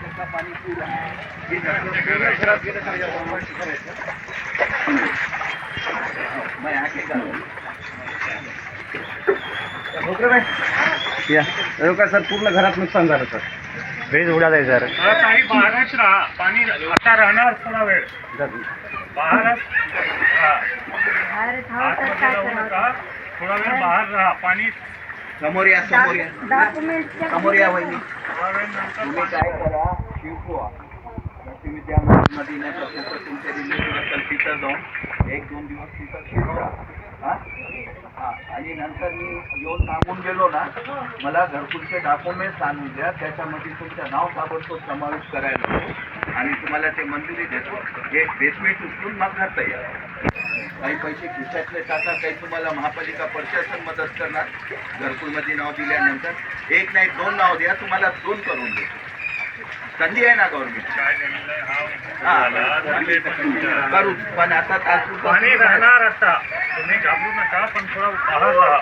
त्याचा पाणी पिऊया. हे पूर्ण घरात गेलं तर या वापस करायचं. मैं आके का सर पूर्ण घरात नुकसान झालं सर. Fridge उडालाय sir. काही बाहेरच राहा, पाणी आता राहणार थोडा वेळ. बाहेरच आतमध्ये राहू नका, थोडा वेळ बाहेर राहा. पाणी समोर या, समोर या, समोर या वहिनी. थोडा वेळ नंतर तुम्ही काय करा, शिवकुवा कृषी विद्यामध्ये नाही तर कुठं तुमच्या रिलेटिव्ह असेल तिथं जाऊन 1-2 दिवस तिथं शिकवा. हां हां, आणि नंतर मी येऊन सांगून गेलो ना, मला घरकुलचे डॉक्युमेंट्स आणून द्या, त्याच्यामध्ये तुमचं नाव ताबडतोब समावेश करायला होतो आणि तुम्हाला ते मंजुरी देतो. हे बेसमेंट उचलून मग घर तयार. काही पैसे खिशातले टाका, काही तुम्हाला महापालिका प्रशासन मदत करणार. घरकुलमध्ये नाव दिल्यानंतर 1 नाही 2 नाव द्या, तुम्हाला 2 करून देतो. संधी आहे ना गव्हर्नमेंट. काय झालेलं करू, पण आता तात्पुरतं पाणी राहणार. आता तुम्ही घाबरू नका, पण थोडा बाहेर राहा.